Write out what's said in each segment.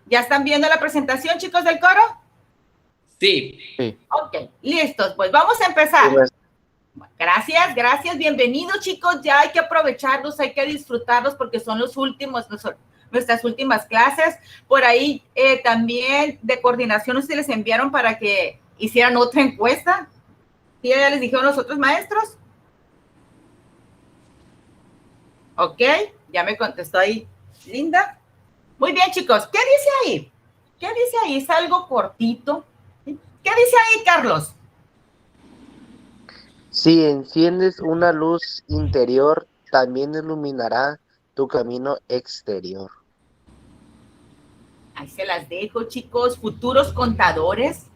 ¿Ya están viendo la presentación, chicos del coro? Sí. Ok, listos, pues vamos a empezar. Gracias, gracias, bienvenidos chicos, ya hay que aprovecharlos, hay que disfrutarlos porque son los últimos, nuestras últimas clases. Por ahí también de coordinación ustedes les enviaron para que hicieran otra encuesta. ¿Sí ya les dijeron los otros maestros? Ok, ya me contestó ahí Linda. Muy bien chicos, ¿qué dice ahí? ¿Qué dice ahí? Es algo cortito. ¿Qué dice ahí, Carlos? Si enciendes una luz interior, también iluminará tu camino exterior. Ahí se las dejo, chicos. Futuros contadores.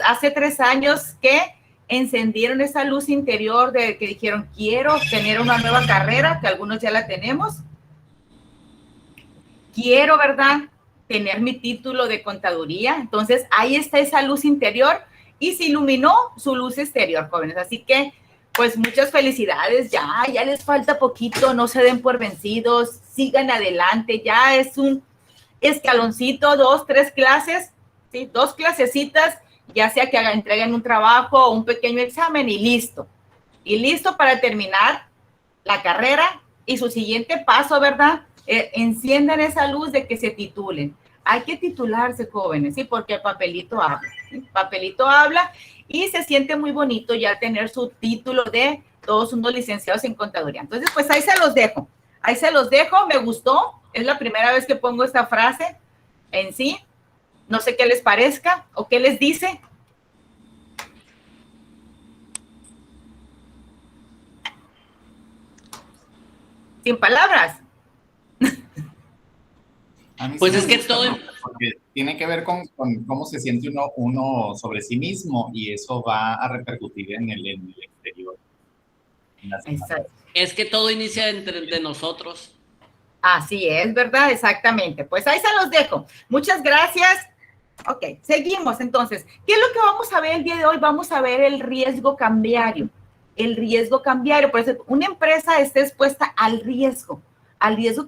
Hace 3 años que encendieron esa luz interior de que dijeron, quiero tener una nueva carrera, que algunos ya la tenemos. Quiero, ¿verdad?, tener mi título de contaduría. Entonces, ahí está esa luz interior y se iluminó su luz exterior, jóvenes. Así que, pues, muchas felicidades. Ya les falta poquito, no se den por vencidos, sigan adelante. Ya es un escaloncito, 2, 3 clases, ¿sí? 2 clasecitas, ya sea que entreguen un trabajo o un pequeño examen y listo. Y listo para terminar la carrera y su siguiente paso, ¿verdad? Enciendan esa luz de que se titulen. Hay que titularse, jóvenes, ¿sí? Porque el papelito habla, ¿sí? Papelito habla y se siente muy bonito ya tener su título de todos unos licenciados en contaduría. Entonces, pues ahí se los dejo. Ahí se los dejo, me gustó. Es la primera vez que pongo esta frase en sí. No sé qué les parezca o qué les dice. Sin palabras. Pues es que todo... Porque tiene que ver con cómo se siente uno sobre sí mismo y eso va a repercutir en el exterior. Es que todo inicia de nosotros. Así es, ¿verdad? Exactamente. Pues ahí se los dejo. Muchas gracias. Ok, seguimos entonces. ¿Qué es lo que vamos a ver el día de hoy? Vamos a ver el riesgo cambiario. El riesgo cambiario. Por eso, una empresa está expuesta al riesgo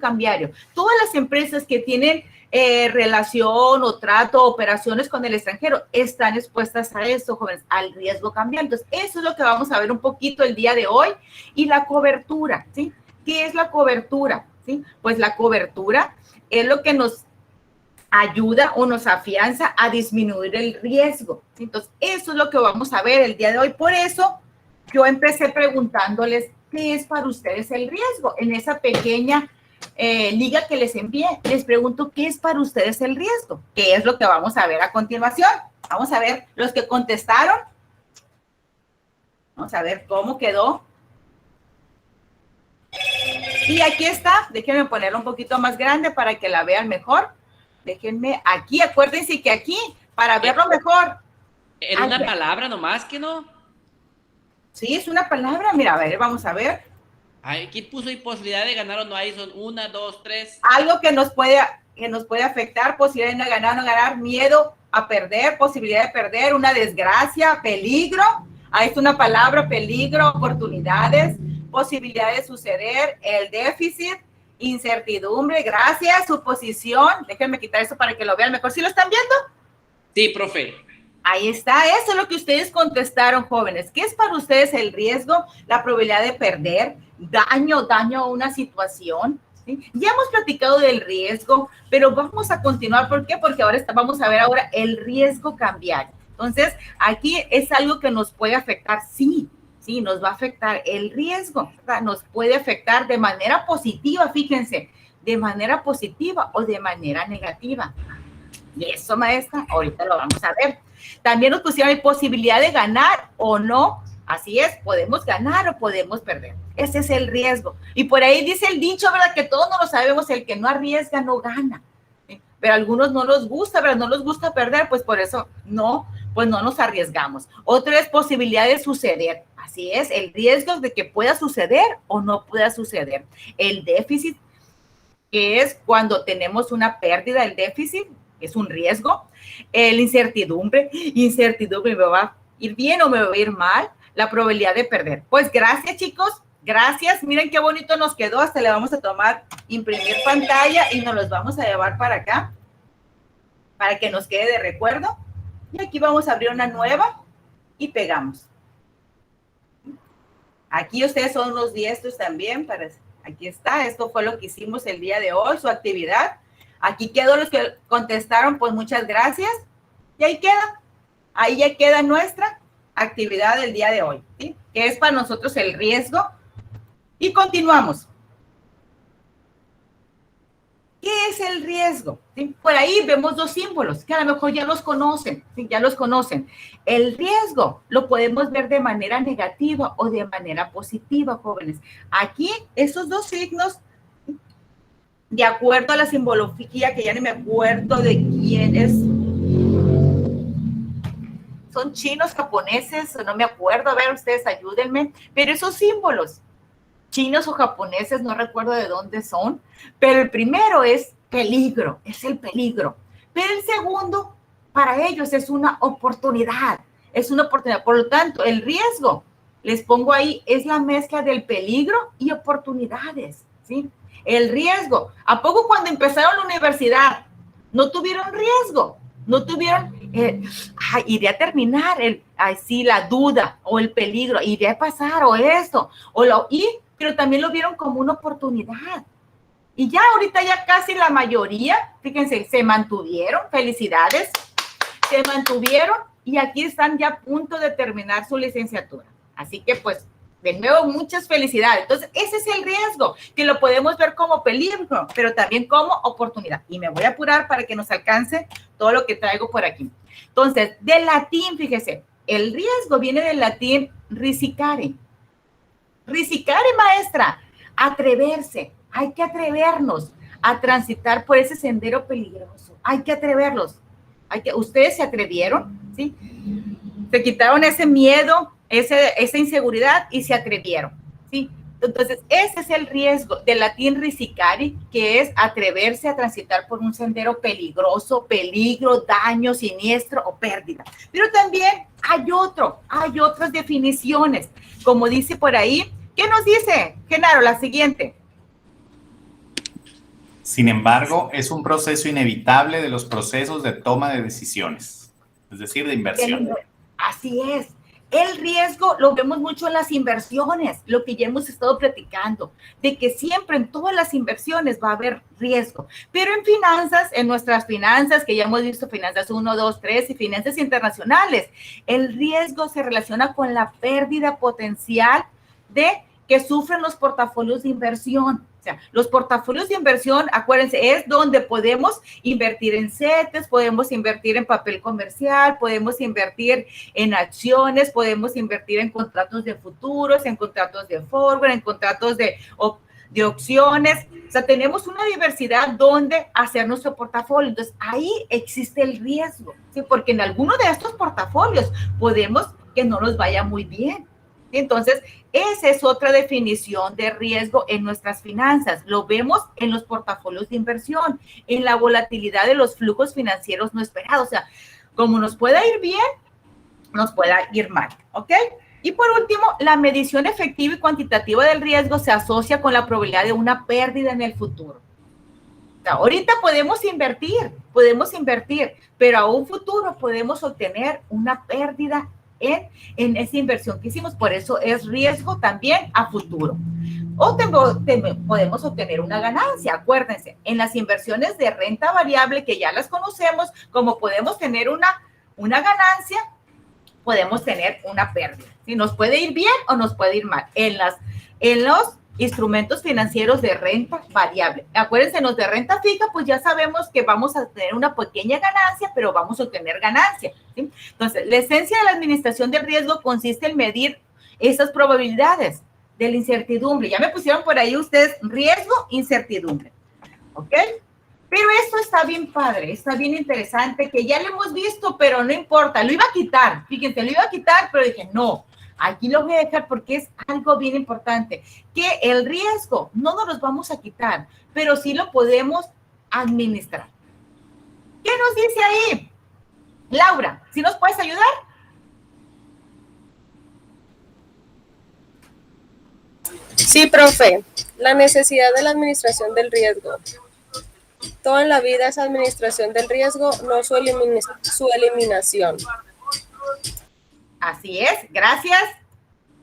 cambiario. Todas las empresas que tienen relación o trato, operaciones con el extranjero, están expuestas a eso, jóvenes, al riesgo cambiario. Entonces, eso es lo que vamos a ver un poquito el día de hoy. Y la cobertura, ¿sí? ¿Qué es la cobertura? ¿Sí? Pues la cobertura es lo que nos ayuda o nos afianza a disminuir el riesgo. ¿Sí? Entonces, eso es lo que vamos a ver el día de hoy. Por eso, yo empecé preguntándoles qué es para ustedes el riesgo. En esa pequeña liga que les envié, les pregunto qué es para ustedes el riesgo. ¿Qué es lo que vamos a ver a continuación? Vamos a ver los que contestaron. Vamos a ver cómo quedó. Y aquí está, déjenme ponerlo un poquito más grande para que la vean mejor. Déjenme aquí, acuérdense que aquí, para verlo mejor. Era una palabra nomás, ¿que no? Sí, es una palabra, mira, a ver, vamos a ver. Aquí puso posibilidad de ganar o no hay, son 1, 2, 3. Algo que nos puede afectar, posibilidad de ganar o no ganar, miedo a perder, posibilidad de perder, una desgracia, peligro. Ahí está una palabra, peligro, oportunidades, posibilidad de suceder, el déficit, incertidumbre, gracias, suposición. Déjenme quitar eso para que lo vean mejor. ¿Sí lo están viendo? Sí, profe. Ahí está, eso es lo que ustedes contestaron, jóvenes. ¿Qué es para ustedes el riesgo? La probabilidad de perder, daño a una situación. ¿Sí? Ya hemos platicado del riesgo, pero vamos a continuar. ¿Por qué? Porque ahora vamos a ver ahora el riesgo cambiario. Entonces, aquí es algo que nos puede afectar, sí, nos va a afectar el riesgo, ¿verdad? Nos puede afectar de manera positiva, fíjense, de manera positiva o de manera negativa. Y eso, maestra, ahorita lo vamos a ver. También nos pusieron la posibilidad de ganar o no. Así es, podemos ganar o podemos perder. Ese es el riesgo. Y por ahí dice el dicho, ¿verdad? Que todos no lo sabemos, el que no arriesga no gana. ¿Sí? Pero a algunos no nos gusta, ¿verdad? No nos gusta perder, pues por eso no nos arriesgamos. Otra es posibilidad de suceder. Así es, el riesgo de que pueda suceder o no pueda suceder. El déficit, que es cuando tenemos una pérdida, el déficit, es un riesgo. El incertidumbre, ¿me va a ir bien o me va a ir mal? La probabilidad de perder. Pues gracias, chicos. Gracias, miren qué bonito nos quedó, hasta le vamos a tomar, imprimir pantalla y nos los vamos a llevar para acá, para que nos quede de recuerdo. Y aquí vamos a abrir una nueva y pegamos. Aquí ustedes son unos diestros también, aquí está, esto fue lo que hicimos el día de hoy, su actividad. Aquí quedó los que contestaron, pues muchas gracias. Y ahí queda, ahí ya queda nuestra actividad del día de hoy, ¿sí? Que es para nosotros el riesgo. Y continuamos. ¿Qué es el riesgo? ¿Sí? Por ahí vemos dos símbolos que a lo mejor ya los conocen, ¿sí? Ya los conocen. El riesgo lo podemos ver de manera negativa o de manera positiva, jóvenes. Aquí, esos dos signos, de acuerdo a la simbología, que ya ni me acuerdo de quién es, son chinos, japoneses, no me acuerdo, a ver, ustedes ayúdenme, pero esos símbolos, chinos o japoneses, no recuerdo de dónde son, pero el primero es peligro, es el peligro, pero el segundo, para ellos es una oportunidad, por lo tanto, el riesgo, les pongo ahí, es la mezcla del peligro y oportunidades, ¿sí? El riesgo, ¿a poco cuando empezaron la universidad no tuvieron riesgo? No tuvieron, iré a terminar, la duda o el peligro, iré a pasar o esto, pero también lo vieron como una oportunidad. Y ya ahorita ya casi la mayoría, fíjense, se mantuvieron, felicidades, se mantuvieron y aquí están ya a punto de terminar su licenciatura. Así que pues, de nuevo, muchas felicidades. Entonces, ese es el riesgo, que lo podemos ver como peligro, pero también como oportunidad. Y me voy a apurar para que nos alcance todo lo que traigo por aquí. Entonces, del latín, fíjese, el riesgo viene del latín risicare. Risicare, maestra, atreverse. Hay que atrevernos a transitar por ese sendero peligroso. Hay que atreverlos. ¿Ustedes se atrevieron? ¿Sí? Se quitaron ese miedo, esa inseguridad y se atrevieron, ¿sí? Entonces, ese es el riesgo del latín risicare, que es atreverse a transitar por un sendero peligroso, peligro, daño, siniestro o pérdida. Pero también hay otras definiciones, como dice por ahí. ¿Qué nos dice, Genaro? La siguiente. Sin embargo, es un proceso inevitable de los procesos de toma de decisiones, es decir, de inversión. Así es. El riesgo lo vemos mucho en las inversiones, lo que ya hemos estado platicando, de que siempre en todas las inversiones va a haber riesgo. Pero en finanzas, en nuestras finanzas, que ya hemos visto finanzas 1, 2, 3 y finanzas internacionales, el riesgo se relaciona con la pérdida potencial que sufren los portafolios de inversión. O sea, los portafolios de inversión, acuérdense, es donde podemos invertir en CETES, podemos invertir en papel comercial, podemos invertir en acciones, podemos invertir en contratos de futuros, en contratos de forward, en contratos de opciones. O sea, tenemos una diversidad donde hacer nuestro portafolio. Entonces, ahí existe el riesgo, ¿sí? Porque en alguno de estos portafolios podemos que no nos vaya muy bien. Entonces, esa es otra definición de riesgo en nuestras finanzas. Lo vemos en los portafolios de inversión, en la volatilidad de los flujos financieros no esperados. O sea, como nos pueda ir bien, nos pueda ir mal, ¿ok? Y por último, la medición efectiva y cuantitativa del riesgo se asocia con la probabilidad de una pérdida en el futuro. O sea, ahorita podemos invertir, pero a un futuro podemos obtener una pérdida en esa inversión que hicimos. Por eso es riesgo también a futuro. O podemos obtener una ganancia. Acuérdense, en las inversiones de renta variable, que ya las conocemos, como podemos tener una ganancia, podemos tener una pérdida. ¿Sí? Nos puede ir bien o nos puede ir mal. En los instrumentos financieros de renta variable. Acuérdense, en los de renta fija, pues ya sabemos que vamos a tener una pequeña ganancia, pero vamos a obtener ganancia, ¿sí? Entonces, la esencia de la administración del riesgo consiste en medir esas probabilidades de la incertidumbre. Ya me pusieron por ahí ustedes riesgo, incertidumbre, ¿ok? Pero esto está bien padre, está bien interesante, que ya lo hemos visto, pero no importa, lo iba a quitar, fíjense, lo iba a quitar, pero dije, no, aquí lo voy a dejar porque es algo bien importante, que el riesgo no nos los vamos a quitar, pero sí lo podemos administrar. ¿Qué nos dice ahí? Laura, ¿sí nos puedes ayudar? Sí, profe. La necesidad de la administración del riesgo. Todo en la vida es administración del riesgo, no su eliminación. Así es, gracias.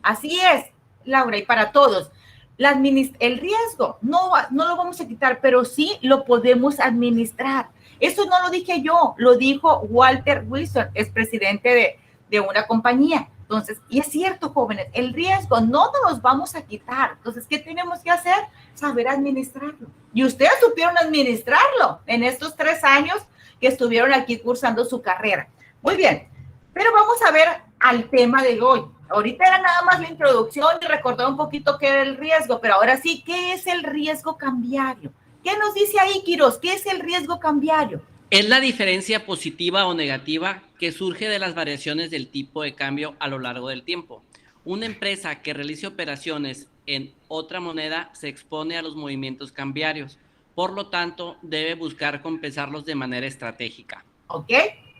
Así es, Laura, y para todos. El riesgo no lo vamos a quitar, pero sí lo podemos administrar. Eso no lo dije yo, lo dijo Walter Wilson, es presidente de una compañía. Entonces, y es cierto, jóvenes, el riesgo no nos los vamos a quitar. Entonces, ¿qué tenemos que hacer? Saber administrarlo. Y ustedes supieron administrarlo en estos 3 años que estuvieron aquí cursando su carrera. Muy bien, pero vamos a ver al tema de hoy. Ahorita era nada más la introducción y recordar un poquito qué era el riesgo, pero ahora sí, ¿qué es el riesgo cambiario? ¿Qué nos dice ahí, Quiroz? ¿Qué es el riesgo cambiario? Es la diferencia positiva o negativa que surge de las variaciones del tipo de cambio a lo largo del tiempo. Una empresa que realice operaciones en otra moneda se expone a los movimientos cambiarios. Por lo tanto, debe buscar compensarlos de manera estratégica. ¿Ok?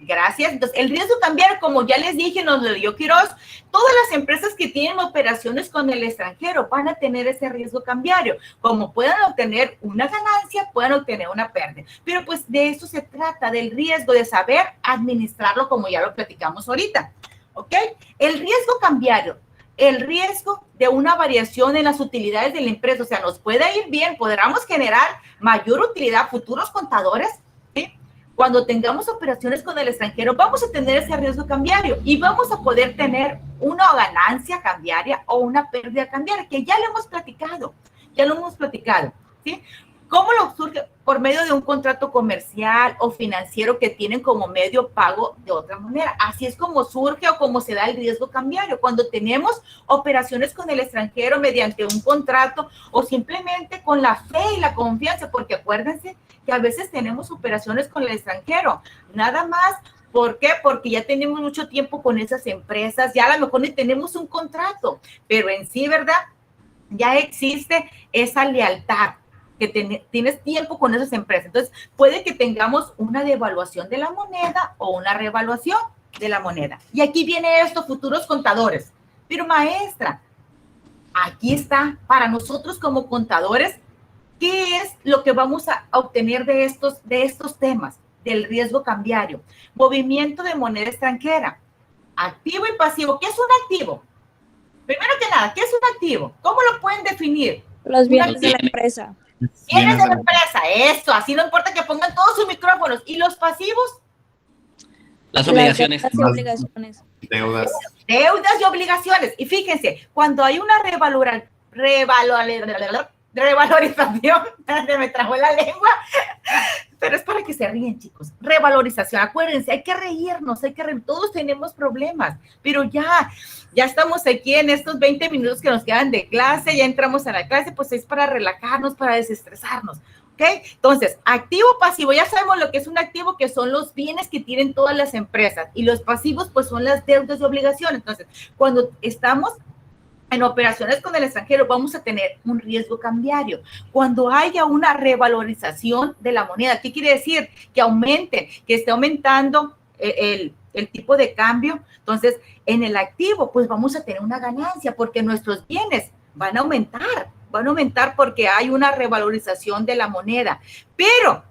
Gracias. Entonces, el riesgo cambiario, como ya les dije, nos lo dio Quiroz, todas las empresas que tienen operaciones con el extranjero van a tener ese riesgo cambiario. Como puedan obtener una ganancia, puedan obtener una pérdida. Pero pues de eso se trata, del riesgo, de saber administrarlo, como ya lo platicamos ahorita. ¿Ok? El riesgo cambiario, el riesgo de una variación en las utilidades de la empresa, o sea, nos puede ir bien, podamos generar mayor utilidad, futuros contadores, ¿sí? Cuando tengamos operaciones con el extranjero, vamos a tener ese riesgo cambiario y vamos a poder tener una ganancia cambiaria o una pérdida cambiaria, que ya lo hemos platicado, ¿sí? ¿Cómo lo surge? Por medio de un contrato comercial o financiero que tienen como medio pago de otra manera. Así es como surge o como se da el riesgo cambiario. Cuando tenemos operaciones con el extranjero mediante un contrato o simplemente con la fe y la confianza, porque acuérdense que a veces tenemos operaciones con el extranjero, nada más. ¿Por qué? Porque ya tenemos mucho tiempo con esas empresas, ya a lo mejor ni tenemos un contrato, pero en sí, ¿verdad? Ya existe esa lealtad, que tienes tiempo con esas empresas. Entonces, puede que tengamos una devaluación de la moneda o una revaluación de la moneda. Y aquí viene esto, futuros contadores. Pero maestra, aquí está, para nosotros como contadores, ¿qué es lo que vamos a obtener de estos temas? Del riesgo cambiario. Movimiento de moneda extranjera. Activo y pasivo. ¿Qué es un activo? Primero que nada, ¿qué es un activo? ¿Cómo lo pueden definir? Los bienes de la empresa. Bienes de la empresa, eso, así no importa que pongan todos sus micrófonos. ¿Y los pasivos? Las obligaciones. Las obligaciones. Deudas. Deudas y obligaciones. Y fíjense, cuando hay una revalorización, me trabó la lengua, pero es para que se ríen, chicos. Revalorización, acuérdense, hay que reírnos, todos tenemos problemas, pero ya estamos aquí en estos 20 minutos que nos quedan de clase, ya entramos a la clase, pues es para relajarnos, para desestresarnos, ¿ok? Entonces, activo, pasivo, ya sabemos lo que es un activo, que son los bienes que tienen todas las empresas, y los pasivos, pues son las deudas y obligaciones. Entonces, cuando estamos en operaciones con el extranjero, vamos a tener un riesgo cambiario. Cuando haya una revalorización de la moneda, ¿qué quiere decir? Que aumente, que esté aumentando el tipo de cambio. Entonces, en el activo, pues vamos a tener una ganancia porque nuestros bienes van a aumentar porque hay una revalorización de la moneda. Pero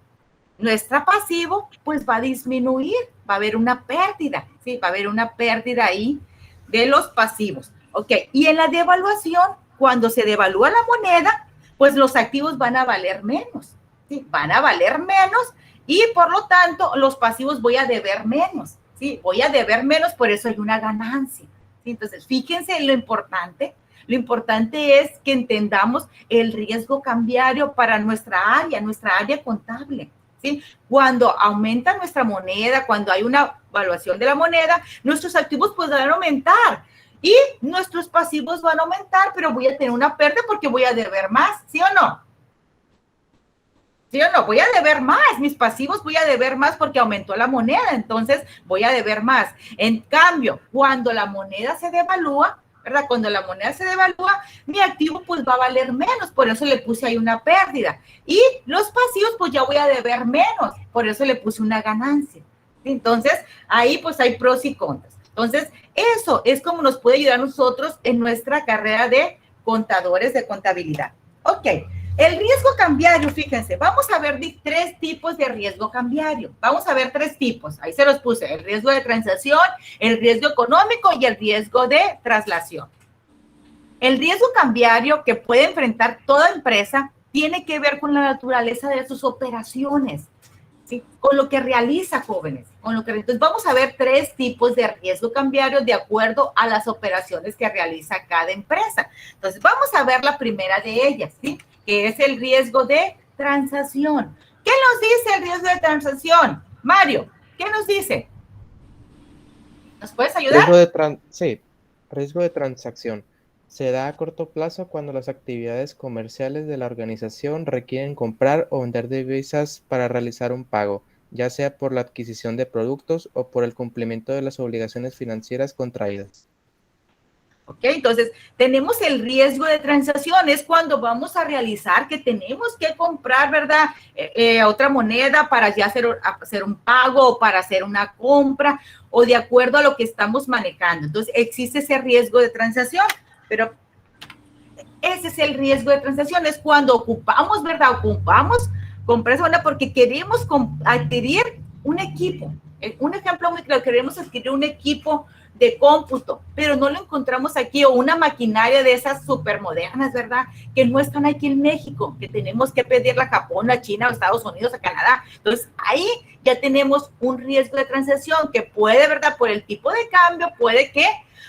nuestro pasivo, pues va a disminuir, va a haber una pérdida, ¿sí? Va a haber una pérdida ahí de los pasivos. Ok, y en la devaluación, cuando se devalúa la moneda, pues los activos van a valer menos, ¿sí? Van a valer menos y por lo tanto los pasivos voy a deber menos, ¿sí? Voy a deber menos, por eso hay una ganancia, ¿sí? Entonces, fíjense en lo importante es que entendamos el riesgo cambiario para nuestra área contable, ¿sí? Cuando aumenta nuestra moneda, cuando hay una valuación de la moneda, nuestros activos pues van a aumentar. Y nuestros pasivos van a aumentar, pero voy a tener una pérdida porque voy a deber más, ¿sí o no? ¿Sí o no? Voy a deber más, mis pasivos voy a deber más porque aumentó la moneda, entonces voy a deber más. En cambio, cuando la moneda se devalúa, ¿verdad? Cuando la moneda se devalúa, mi activo pues va a valer menos, por eso le puse ahí una pérdida. Y los pasivos pues ya voy a deber menos, por eso le puse una ganancia. Entonces, ahí pues hay pros y contras. Entonces, eso es como nos puede ayudar a nosotros en nuestra carrera de contadores de contabilidad. Ok, el riesgo cambiario, fíjense, vamos a ver tres tipos de riesgo cambiario. Vamos a ver tres tipos, ahí se los puse, el riesgo de transacción, el riesgo económico y el riesgo de traslación. El riesgo cambiario que puede enfrentar toda empresa tiene que ver con la naturaleza de sus operaciones, ¿sí? Con lo que realiza, jóvenes. Entonces vamos a ver tres tipos de riesgo cambiario de acuerdo a las operaciones que realiza cada empresa. Entonces vamos a ver la primera de ellas, ¿sí? Que es el riesgo de transacción. ¿Qué nos dice el riesgo de transacción? Mario, ¿qué nos dice? ¿Nos puedes ayudar? Riesgo de transacción. Se da a corto plazo cuando las actividades comerciales de la organización requieren comprar o vender divisas para realizar un pago, ya sea por la adquisición de productos o por el cumplimiento de las obligaciones financieras contraídas. Ok, entonces tenemos el riesgo de transacción, es cuando vamos a realizar que tenemos que comprar, ¿verdad? Otra moneda para ya hacer un pago o para hacer una compra o de acuerdo a lo que estamos manejando. Entonces existe ese riesgo de transacción, pero ese es el riesgo de transacción, es cuando ocupamos, ¿verdad? Ocupamos comprar esa moneda porque queremos adquirir un equipo. Un ejemplo muy claro, queremos adquirir un equipo de cómputo, pero no lo encontramos aquí, o una maquinaria de esas súper modernas, ¿verdad? Que no están aquí en México, que tenemos que pedirla a Japón, a China, a Estados Unidos, a Canadá. Entonces, ahí ya tenemos un riesgo de transacción que puede, ¿verdad? Por el tipo de cambio, puede que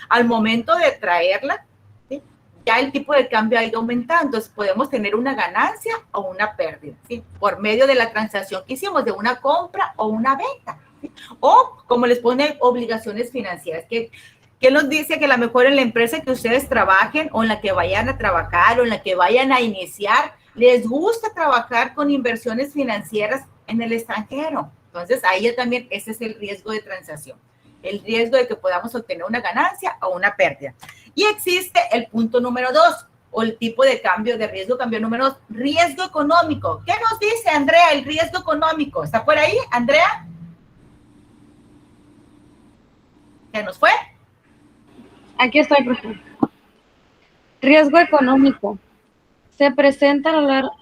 al momento de traerla, ¿sí? Ya el tipo de cambio ha ido aumentando. Entonces, podemos tener una ganancia o una pérdida, ¿sí? Por medio de la transacción que hicimos, de una compra o una venta. O, como les pone, obligaciones financieras, que nos dice que a lo mejor en la empresa que ustedes trabajen o en la que vayan a trabajar o en la que vayan a iniciar, les gusta trabajar con inversiones financieras en el extranjero. Entonces, ahí ya también ese es el riesgo de transacción, el riesgo de que podamos obtener una ganancia o una pérdida. Y existe el punto número 2, o el tipo de cambio de riesgo, cambio número 2, riesgo económico. ¿Qué nos dice, Andrea, el riesgo económico? ¿Está por ahí, Andrea? ¿Se nos fue? Aquí estoy, profe. Riesgo económico. Se presenta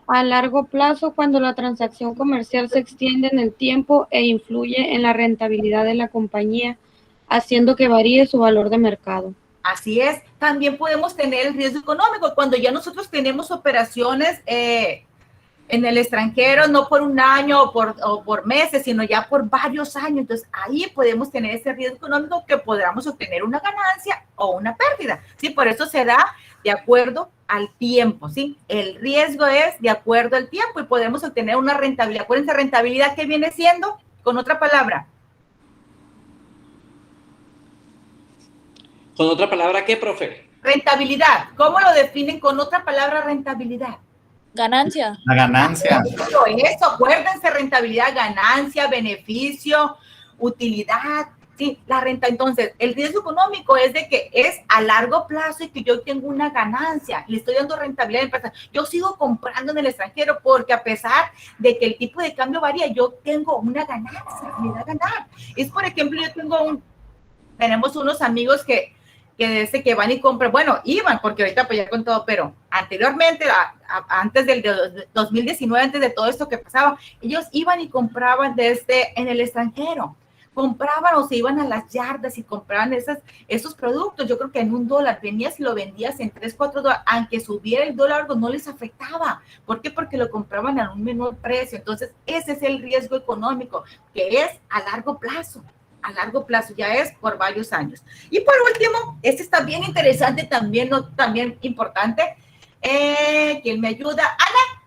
a largo plazo cuando la transacción comercial se extiende en el tiempo e influye en la rentabilidad de la compañía, haciendo que varíe su valor de mercado. Así es. También podemos tener el riesgo económico cuando ya nosotros tenemos operaciones en el extranjero, no por un año o por meses, sino ya por varios años. Entonces, ahí podemos tener ese riesgo económico que podamos obtener una ganancia o una pérdida, ¿sí? Por eso se da de acuerdo al tiempo, ¿sí? El riesgo es de acuerdo al tiempo y podemos obtener una rentabilidad. Acuérdense, rentabilidad, ¿qué viene siendo? Con otra palabra. ¿Con otra palabra qué, profe? Rentabilidad. ¿Cómo lo definen con otra palabra rentabilidad? Ganancia. La ganancia. Eso, acuérdense, rentabilidad, ganancia, beneficio, utilidad, sí, la renta. Entonces, el riesgo económico es de que es a largo plazo y que yo tengo una ganancia, le estoy dando rentabilidad a la empresa. Yo sigo comprando en el extranjero porque a pesar de que el tipo de cambio varía, yo tengo una ganancia, me da a ganar. Es, por ejemplo, tenemos unos amigos que desde que van y compran, bueno, iban, porque ahorita pues ya con todo, pero anteriormente, antes del 2019, antes de todo esto que pasaba, ellos iban y compraban en el extranjero, compraban o se iban a las yardas y compraban esos productos. Yo creo que en $1, venías y lo vendías en $3, $4, aunque subiera el dólar, algo no les afectaba. ¿Por qué? Porque lo compraban a un menor precio. Entonces, ese es el riesgo económico, que es a largo plazo. A largo plazo, ya es por varios años. Y por último, este está bien interesante también, también importante. ¿Quién me ayuda? Ana.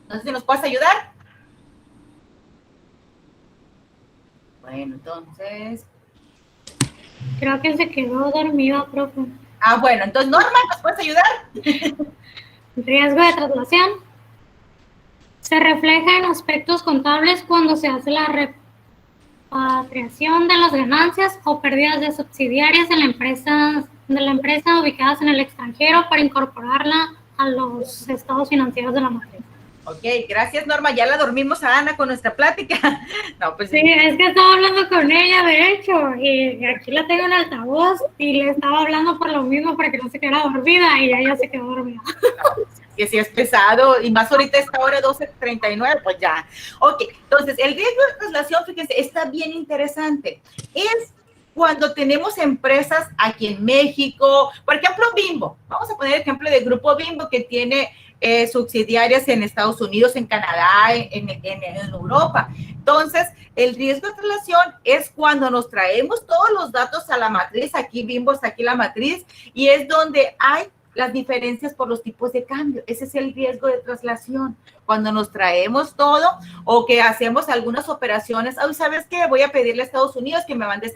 No sé si nos puedes ayudar. Bueno, entonces. Creo que se quedó dormido, profe. Bueno, entonces, Norma, ¿nos puedes ayudar? Riesgo de traslación. Se refleja en aspectos contables cuando se hace la repatriación de las ganancias o pérdidas de subsidiarias de la empresa ubicadas en el extranjero para incorporarla a los estados financieros de la matriz. Ok, gracias Norma, ya la dormimos a Ana con nuestra plática. No, pues Sí, es que estaba hablando con ella, de hecho, y aquí la tengo en altavoz y le estaba hablando por lo mismo para que no se quedara dormida y ella se quedó dormida. que si es pesado, y más ahorita esta hora 12:39, pues ya. Ok, entonces el riesgo de traslación, fíjense, está bien interesante. Es cuando tenemos empresas aquí en México, por ejemplo, Bimbo. Vamos a poner el ejemplo del grupo Bimbo que tiene subsidiarias en Estados Unidos, en Canadá, en Europa. Entonces, el riesgo de traslación es cuando nos traemos todos los datos a la matriz, aquí Bimbo está aquí la matriz, y es donde hay las diferencias por los tipos de cambio. Ese es el riesgo de traslación. Cuando nos traemos todo o que hacemos algunas operaciones, ¿sabes qué? Voy a pedirle a Estados Unidos que me mande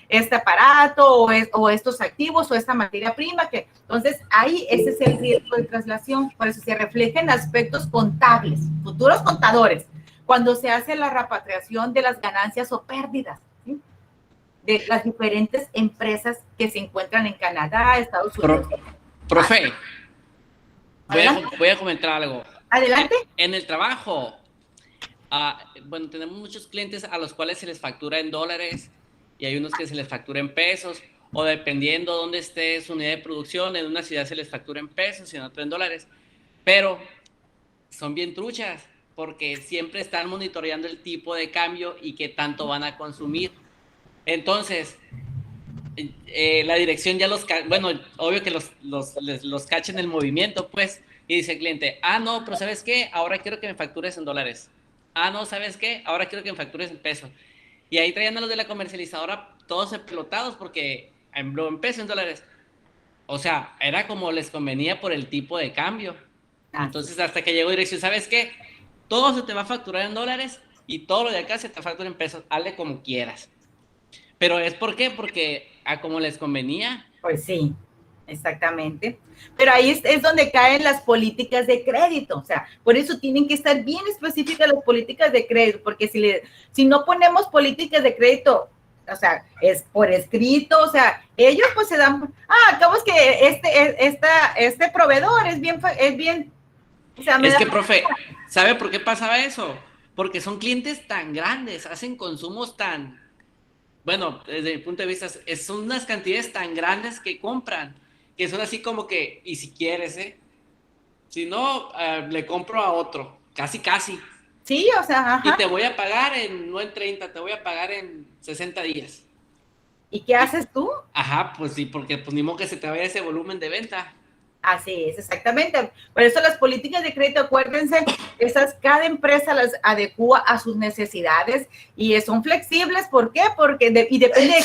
este aparato o estos activos o esta materia prima. Entonces, ahí ese es el riesgo de traslación. Por eso se refleja en aspectos contables, futuros contadores, cuando se hace la repatriación de las ganancias o pérdidas, ¿sí?, de las diferentes empresas que se encuentran en Canadá, Estados Unidos. Profe, voy a comentar algo. Adelante. En el trabajo, bueno, tenemos muchos clientes a los cuales se les factura en dólares y hay unos que se les factura en pesos, o dependiendo dónde esté su unidad de producción, en una ciudad se les factura en pesos y en otra en dólares, pero son bien truchas porque siempre están monitoreando el tipo de cambio y qué tanto van a consumir. Entonces, la dirección ya bueno, obvio que los cachen el movimiento, pues, y dice el cliente, no, pero ¿sabes qué? Ahora quiero que me factures en dólares. No, ¿sabes qué? Ahora quiero que me factures en pesos. Y ahí traían a los de la comercializadora todos explotados porque en pesos, en dólares. O sea, era como les convenía por el tipo de cambio. Entonces, hasta que llegó dirección, ¿sabes qué? Todo se te va a facturar en dólares y todo lo de acá se te factura en pesos. Hazle como quieras. Pero ¿es por qué? Porque a como les convenía. Pues sí, exactamente. Pero ahí es donde caen las políticas de crédito. O sea, por eso tienen que estar bien específicas las políticas de crédito, porque si no ponemos políticas de crédito, o sea, es por escrito, o sea, ellos pues se dan, acabo es que este proveedor es bien, o sea, es que, profe, ¿sabe por qué pasaba eso? Porque son clientes tan grandes, hacen consumos tan, bueno, desde mi punto de vista, son unas cantidades tan grandes que compran, que son así como que, y si quieres, si no, le compro a otro, casi. Sí, o sea, ajá. Y te voy a pagar no en 30, te voy a pagar en 60 días. ¿Y qué haces tú? Ajá, pues sí, porque pues ni modo que se te vaya ese volumen de venta. Así es, exactamente. Por eso las políticas de crédito, acuérdense, cada empresa las adecua a sus necesidades y son flexibles. ¿Por qué? Porque y depende de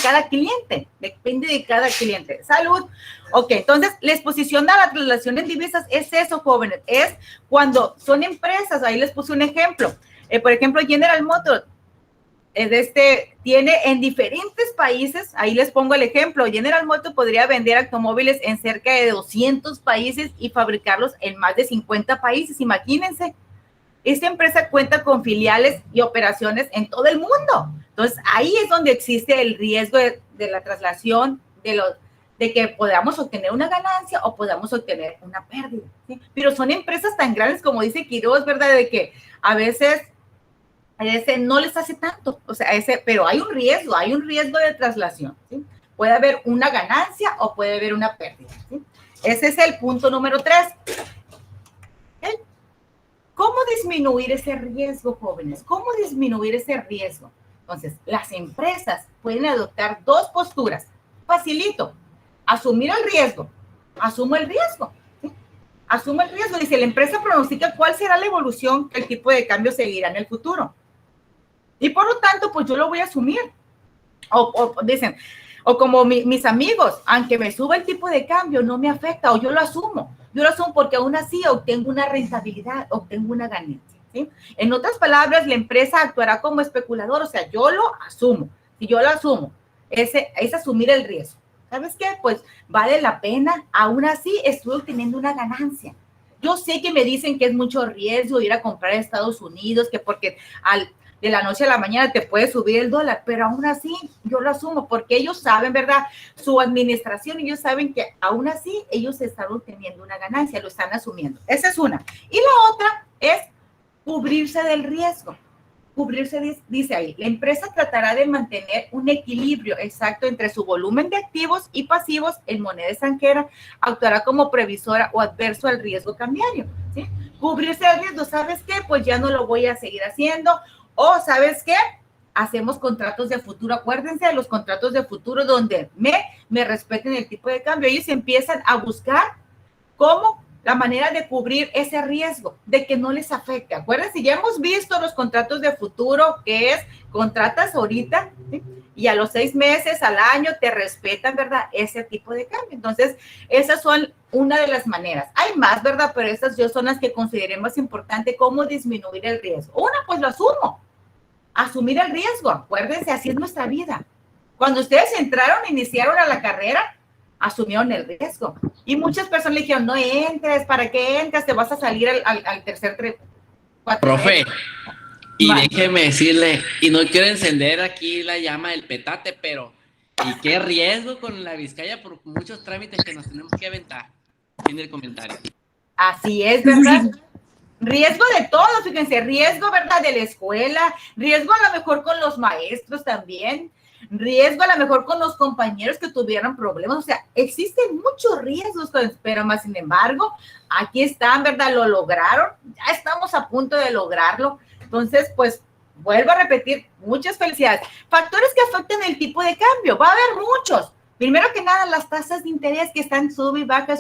cada cliente, Salud. Ok, entonces, la exposición a la traslación en divisas es eso, jóvenes. Es cuando son empresas, ahí les puse un ejemplo. Por ejemplo, General Motors, tiene en diferentes países, ahí les pongo el ejemplo, General Motors podría vender automóviles en cerca de 200 países y fabricarlos en más de 50 países, imagínense. Esta empresa cuenta con filiales y operaciones en todo el mundo. Entonces, ahí es donde existe el riesgo de la traslación, de que podamos obtener una ganancia o podamos obtener una pérdida, ¿sí? Pero son empresas tan grandes, como dice Quiroz, ¿verdad? De que a veces no les hace tanto, o sea, pero hay un riesgo de traslación, ¿sí? Puede haber una ganancia o puede haber una pérdida, ¿sí? Ese es el punto número 3. ¿Okay? ¿Cómo disminuir ese riesgo, jóvenes? ¿Cómo disminuir ese riesgo? Entonces, las empresas pueden adoptar 2 posturas. Facilito, asumir el riesgo. Asumo el riesgo. Asumo el riesgo. Dice, la empresa pronostica cuál será la evolución que el tipo de cambio seguirá en el futuro. Y por lo tanto, pues yo lo voy a asumir. Dicen, o como mis amigos, aunque me suba el tipo de cambio, no me afecta, o yo lo asumo. Yo lo asumo porque aún así obtengo una rentabilidad, obtengo una ganancia, ¿sí? En otras palabras, la empresa actuará como especulador, o sea, yo lo asumo. Si yo lo asumo, es asumir el riesgo. ¿Sabes qué? Pues vale la pena, aún así estoy obteniendo una ganancia. Yo sé que me dicen que es mucho riesgo ir a comprar a Estados Unidos, que porque de la noche a la mañana te puede subir el dólar, pero aún así yo lo asumo porque ellos saben, ¿verdad? Su administración, ellos saben que aún así ellos están obteniendo una ganancia, lo están asumiendo. Esa es una. Y la otra es cubrirse del riesgo. Cubrirse, dice ahí, la empresa tratará de mantener un equilibrio exacto entre su volumen de activos y pasivos en moneda extranjera, actuará como previsora o adverso al riesgo cambiario, ¿sí? Cubrirse del riesgo, ¿sabes qué? Pues ya no lo voy a seguir haciendo, o ¿sabes qué? Hacemos contratos de futuro, acuérdense de los contratos de futuro donde me respeten el tipo de cambio, ellos empiezan a buscar cómo la manera de cubrir ese riesgo, de que no les afecte. Acuérdense, ya hemos visto los contratos de futuro, que es, contratas ahorita, ¿sí? Y a los 6 meses, al año, te respetan, ¿verdad? Ese tipo de cambio. Entonces, esas son una de las maneras. Hay más, ¿verdad? Pero estas yo son las que consideré más importante, cómo disminuir el riesgo. Una, pues lo asumo. Asumir el riesgo, acuérdense, así es nuestra vida. Cuando ustedes entraron, iniciaron a la carrera, asumieron el riesgo. Y muchas personas le dijeron, no entres, ¿para qué entras? Te vas a salir al tercer Profe, y déjeme decirle, y no quiero encender aquí la llama del petate, pero ¿y qué riesgo con la Vizcaya por muchos trámites que nos tenemos que aventar? Fin del comentario. Así es, ¿verdad? Riesgo de todo, fíjense, riesgo, ¿verdad? De la escuela, riesgo a lo mejor con los maestros también, riesgo a lo mejor con los compañeros que tuvieran problemas, o sea, existen muchos riesgos, pero más sin embargo, aquí están, ¿verdad? Lo lograron, ya estamos a punto de lograrlo, entonces, pues, vuelvo a repetir, muchas felicidades. Factores que afectan el tipo de cambio, va a haber muchos. Primero que nada, las tasas de interés que están sube y baja,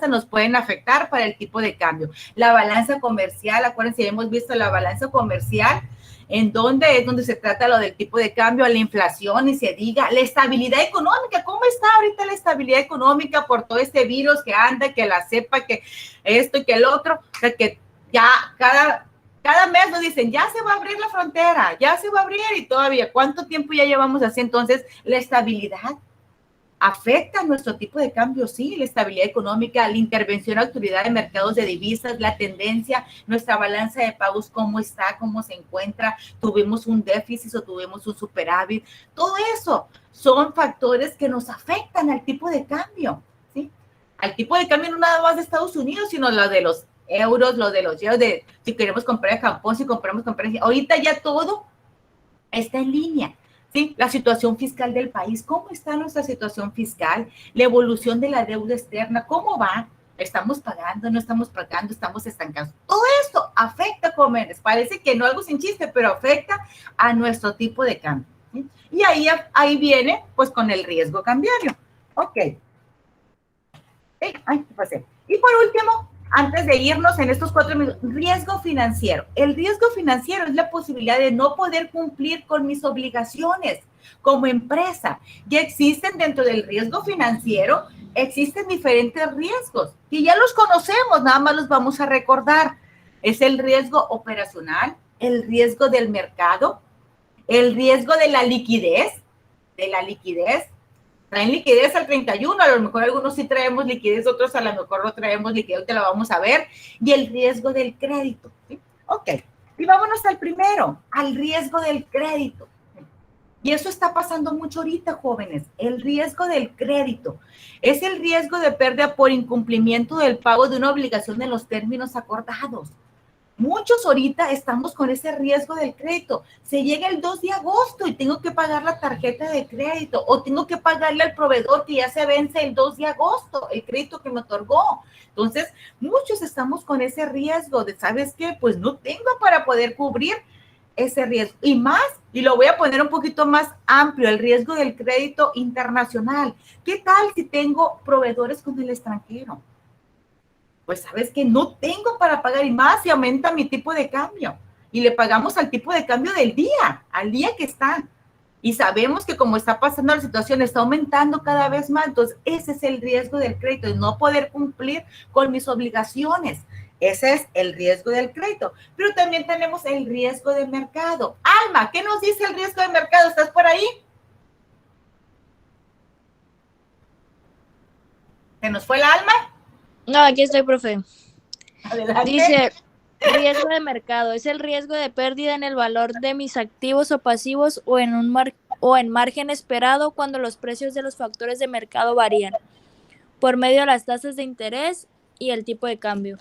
nos pueden afectar para el tipo de cambio. La balanza comercial, acuérdense, hemos visto la balanza comercial, en donde es donde se trata lo del tipo de cambio, la inflación y se diga la estabilidad económica. ¿Cómo está ahorita la estabilidad económica por todo este virus que anda, que la cepa, que esto y que el otro? O sea, que ya cada mes nos dicen, ya se va a abrir la frontera, ya se va a abrir y todavía, ¿cuánto tiempo ya llevamos así? Entonces, la estabilidad afecta nuestro tipo de cambio, sí, la estabilidad económica, la intervención de autoridad de mercados de divisas, la tendencia, nuestra balanza de pagos, cómo está, cómo se encuentra, tuvimos un déficit o tuvimos un superávit, todo eso son factores que nos afectan al tipo de cambio, ¿sí? Al tipo de cambio no nada más de Estados Unidos, sino lo de los euros, lo de los yeros, de si queremos comprar en Japón, si compramos, ahorita ya todo está en línea. Sí, la situación fiscal del país, ¿cómo está nuestra situación fiscal? La evolución de la deuda externa, ¿cómo va? ¿Estamos pagando, no estamos pagando, estamos estancados? Todo esto afecta, jóvenes, parece que no algo sin chiste, pero afecta a nuestro tipo de cambio, ¿sí? Y ahí viene, pues, con el riesgo cambiario. Ok. Ay, ¿qué pasé? Y por último, antes de irnos en estos 4 minutos, riesgo financiero. El riesgo financiero es la posibilidad de no poder cumplir con mis obligaciones como empresa. Ya existen dentro del riesgo financiero, existen diferentes riesgos y ya los conocemos, nada más los vamos a recordar. Es el riesgo operacional, el riesgo del mercado, el riesgo de la liquidez, traen liquidez al 31, a lo mejor algunos sí traemos liquidez, otros a lo mejor no traemos liquidez, te la vamos a ver, y el riesgo del crédito, ¿sí? Ok, y vámonos al primero, al riesgo del crédito. Y eso está pasando mucho ahorita, jóvenes, el riesgo del crédito. Es el riesgo de pérdida por incumplimiento del pago de una obligación en los términos acordados. Muchos ahorita estamos con ese riesgo del crédito. Se llega el 2 de agosto y tengo que pagar la tarjeta de crédito o tengo que pagarle al proveedor que ya se vence el 2 de agosto, el crédito que me otorgó. Entonces, muchos estamos con ese riesgo de, ¿sabes qué? Pues no tengo para poder cubrir ese riesgo. Y más, y lo voy a poner un poquito más amplio, el riesgo del crédito internacional. ¿Qué tal si tengo proveedores con el extranjero? Pues sabes que no tengo para pagar y más si aumenta mi tipo de cambio y le pagamos al tipo de cambio del día, al día que está. Y sabemos que como está pasando la situación, está aumentando cada vez más. Entonces, ese es el riesgo del crédito, de no poder cumplir con mis obligaciones. Ese es el riesgo del crédito. Pero también tenemos el riesgo de mercado. Alma, ¿qué nos dice el riesgo de mercado? ¿Estás por ahí? ¿Se nos fue el alma? No, aquí estoy, profe. Adelante. Dice, Riesgo de mercado es el riesgo de pérdida en el valor de mis activos o pasivos o en margen esperado cuando los precios de los factores de mercado varían por medio de las tasas de interés y el tipo de cambio.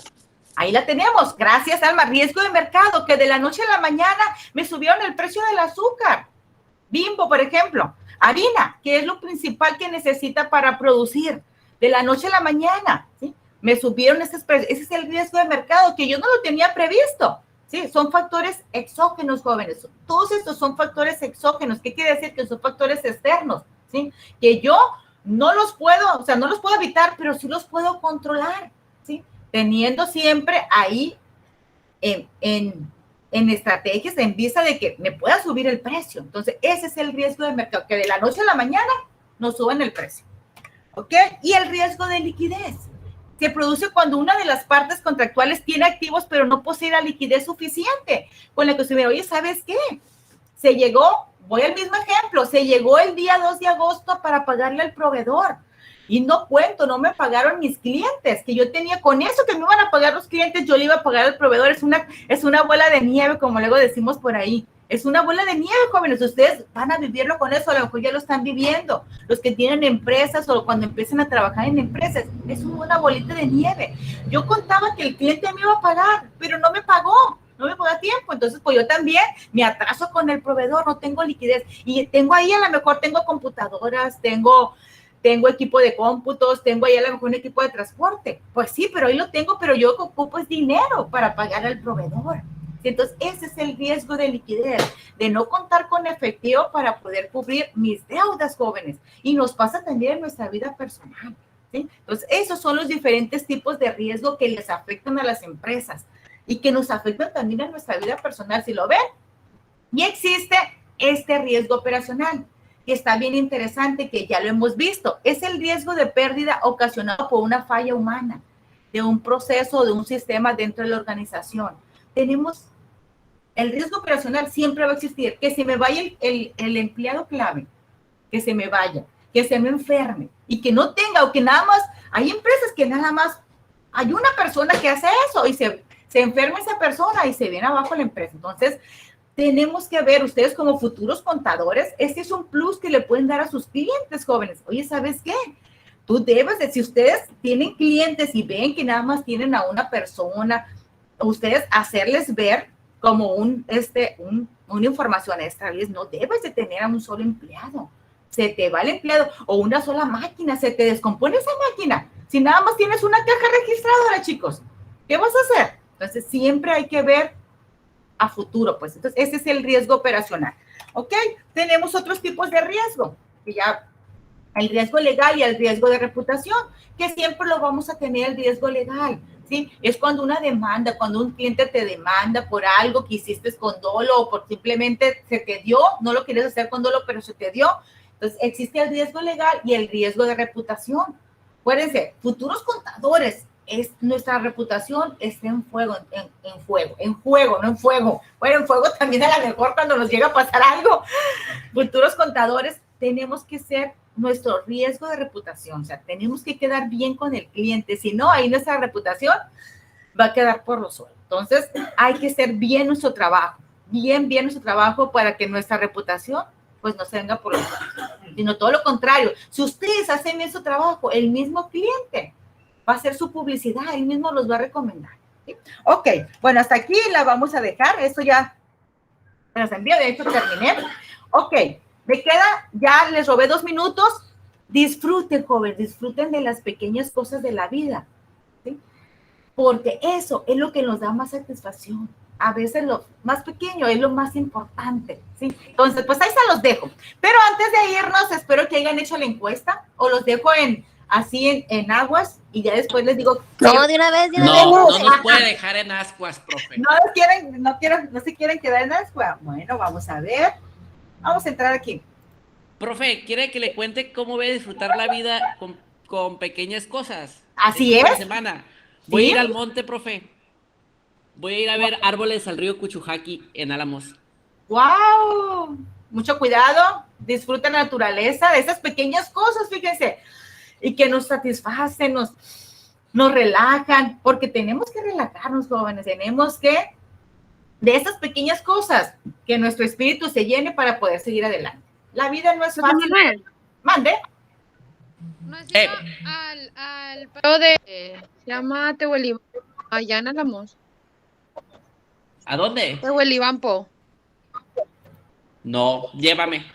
Ahí la tenemos. Gracias, Alma. Riesgo de mercado, que de la noche a la mañana me subieron el precio del azúcar. Bimbo, por ejemplo. Harina, que es lo principal que necesita para producir. De la noche a la mañana, ¿sí? Me subieron esos precios. Ese es el riesgo de mercado que yo no lo tenía previsto. ¿Sí? Son factores exógenos, jóvenes. Todos estos son factores exógenos. ¿Qué quiere decir? Que son factores externos, ¿sí? Que yo no los puedo, o sea, no los puedo evitar, pero sí los puedo controlar, ¿sí? Teniendo siempre ahí en estrategias en vista de que me pueda subir el precio. Entonces, ese es el riesgo de mercado, que de la noche a la mañana nos suben el precio. ¿Ok? Y el riesgo de liquidez se produce cuando una de las partes contractuales tiene activos, pero no posee la liquidez suficiente con la que se ve, oye, ¿sabes qué? Se llegó, voy al mismo ejemplo, se llegó el día 2 de agosto para pagarle al proveedor. Y no cuento, no me pagaron mis clientes, que yo tenía con eso que me iban a pagar los clientes, yo le iba a pagar al proveedor. Es una bola de nieve, como luego decimos por ahí. Es una bola de nieve, jóvenes. Ustedes van a vivirlo con eso, a lo mejor ya lo están viviendo. Los que tienen empresas o cuando empiezan a trabajar en empresas, es una bolita de nieve. Yo contaba que el cliente me iba a pagar, pero no me pagó. No me paga tiempo, entonces pues yo también me atraso con el proveedor, no tengo liquidez. Y tengo ahí, a lo mejor tengo computadoras, tengo equipo de cómputos, tengo ahí a lo mejor un equipo de transporte. Pues sí, pero ahí lo tengo, pero yo ocupo es dinero para pagar al proveedor. Entonces, ese es el riesgo de liquidez, de no contar con efectivo para poder cubrir mis deudas, jóvenes. Y nos pasa también en nuestra vida personal, ¿sí? Entonces, esos son los diferentes tipos de riesgo que les afectan a las empresas y que nos afectan también a nuestra vida personal, si lo ven. Y existe este riesgo operacional, que está bien interesante, que ya lo hemos visto. Es el riesgo de pérdida ocasionado por una falla humana, de un proceso, de un sistema dentro de la organización. Tenemos el riesgo operacional, siempre va a existir, que se me vaya el empleado clave, que se me vaya, que se me enferme y que no tenga, o que nada más, hay empresas que nada más hay una persona que hace eso y se enferma esa persona y se viene abajo la empresa. Entonces, tenemos que ver, ustedes como futuros contadores, este es un plus que le pueden dar a sus clientes, jóvenes. Oye, ¿sabes qué? Tú debes de, si ustedes tienen clientes y ven que nada más tienen a una persona, ustedes hacerles ver como una información extra, no debes de tener a un solo empleado. Se te va el empleado o una sola máquina, se te descompone esa máquina. Si nada más tienes una caja registradora, chicos, ¿qué vas a hacer? Entonces, siempre hay que ver a futuro, pues. Entonces, ese es el riesgo operacional. ¿Ok? Tenemos otros tipos de riesgo, que ya el riesgo legal y el riesgo de reputación, que siempre lo vamos a tener el riesgo legal, ¿sí? Es cuando una demanda, cuando un cliente te demanda por algo que hiciste con dolo o por simplemente se te dio, no lo quieres hacer con dolo, pero se te dio. Entonces, existe el riesgo legal y el riesgo de reputación. Acuérdense, futuros contadores, nuestra reputación está en juego, no en fuego. Bueno, en fuego también a lo mejor cuando nos llega a pasar algo. Futuros contadores, tenemos que ser nuestro riesgo de reputación, o sea, tenemos que quedar bien con el cliente, si no, ahí nuestra reputación va a quedar por los suelos. Entonces, hay que hacer bien nuestro trabajo, bien nuestro trabajo para que nuestra reputación, pues, no se venga por los suelos, sino todo lo contrario. Si ustedes hacen bien su trabajo, el mismo cliente va a hacer su publicidad, él mismo los va a recomendar, ¿sí? Ok, bueno, hasta aquí la vamos a dejar, esto ya se los envío, de hecho terminé. Ok, me queda, ya les robé 2 minutos, disfruten, joven, disfruten de las pequeñas cosas de la vida, ¿sí? Porque eso es lo que nos da más satisfacción. A veces lo más pequeño es lo más importante, ¿sí? Entonces, pues ahí se los dejo. Pero antes de irnos, espero que hayan hecho la encuesta, o los dejo así en aguas, y ya después les digo. No, de una vez. No nos puede dejar en ascuas, profe. No se quieren quedar en ascuas. Bueno, vamos a ver. Vamos a entrar aquí. Profe, ¿quiere que le cuente cómo voy a disfrutar la vida con pequeñas cosas? Así es. Semana. Voy a ir al monte, profe. Voy a ir a ver árboles al río Cuchujaqui en Álamos. ¡Wow! Mucho cuidado. Disfruta la naturaleza, de esas pequeñas cosas, fíjense. Y que nos satisfacen, nos relajan, porque tenemos que relajarnos, jóvenes, tenemos que, de esas pequeñas cosas, que nuestro espíritu se llene para poder seguir adelante. La vida no es José fácil. Manuel, Mande. ¿no has ido al pueblo de, se llama Tehuelibampo, allá en Álamos? ¿A dónde? Tehuelibampo. No, llévame.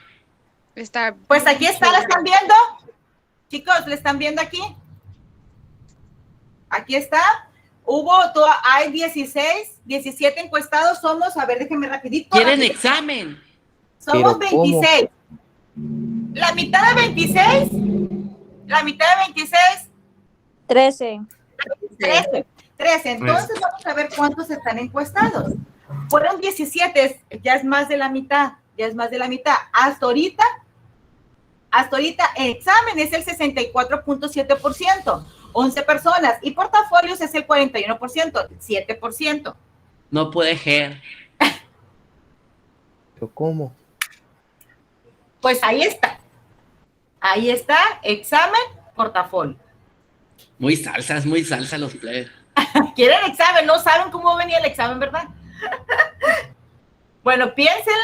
Está. Pues aquí está, ¿la están viendo? Chicos, ¿le están viendo aquí? Aquí está. Hay 17 encuestados, somos, a ver, déjenme rapidito. ¿Quieren examen? Somos ¿Pero cómo? 26. La mitad de 26. La mitad de 26. 13. 13. Entonces vamos a ver cuántos están encuestados. Fueron 17, ya es más de la mitad. Hasta ahorita, en examen es el 64.7%, 11 personas, y portafolios es el 41%, 7%. No puede ser. ¿Pero cómo? Pues ahí está, examen, portafolio. Muy salsa los plebes. Quieren examen, no saben cómo venía el examen, ¿verdad? Bueno, piénsenla,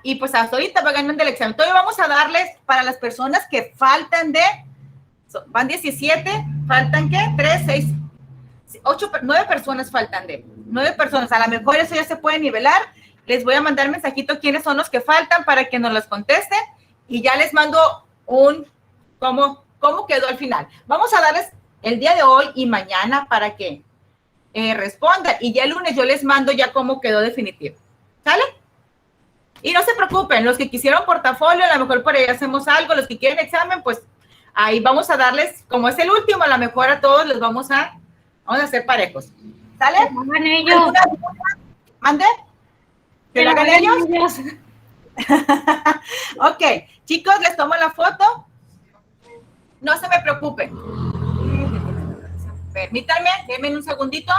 y pues hasta ahorita va ganando el examen. Todavía vamos a darles para las personas que faltan van 17, faltan ¿qué? 3, 6, 8, 9 personas faltan 9 personas. A lo mejor eso ya se puede nivelar. Les voy a mandar mensajito quiénes son los que faltan para que nos los contesten y ya les mando cómo quedó al final. Vamos a darles el día de hoy y mañana para que respondan, y ya el lunes yo les mando ya cómo quedó definitivo. ¿Sale? Y no se preocupen, los que quisieron portafolio, a lo mejor por ahí hacemos algo, los que quieren examen, pues ahí vamos a darles, como es el último, a lo mejor a todos les vamos a hacer parejos. ¿Sale? Hagan ellos. ¿Mande? ¿Que lo hagan ellos? Ok, chicos, les tomo la foto. No se me preocupen. Permítanme, denme un segundito.